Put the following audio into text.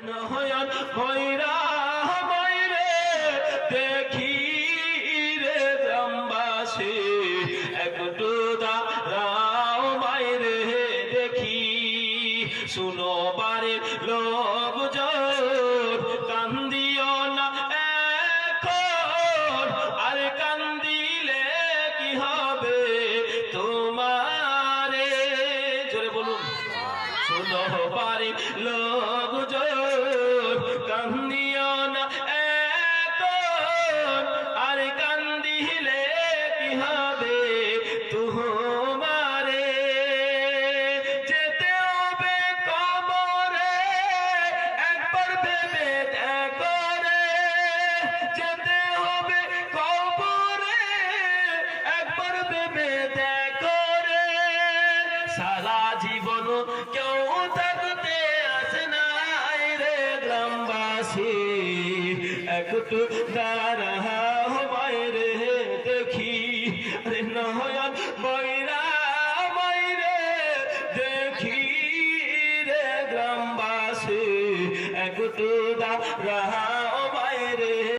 নয়ন ভৈরা ময়রে দেখি রে গ্রামবাসী একটু দাঁড়াও মায়রে দেখি শুনো বাড়ির লোকজন কান্দিও না এখন আর কান্দিলে কি হবে তোমারে জোরে বলুন শুনো বাড়ির লোকজন কান্দিও না এখন আর কান্দিলে কি হবে তোমারে যেতে হবে কবরে একবার ভেবে দেখো রে যেতে হবে কবরে একবার ভেবে দেখো রে সারা জীবন কেউ থাকতে আসে নাই রে গ্রামবাসী একটু দাঁড়াও বাইরে দেখি রে নয়ন বৈরা বাইরে দেখি রে গ্রামবাসী একটু দাঁড়াও বাইরে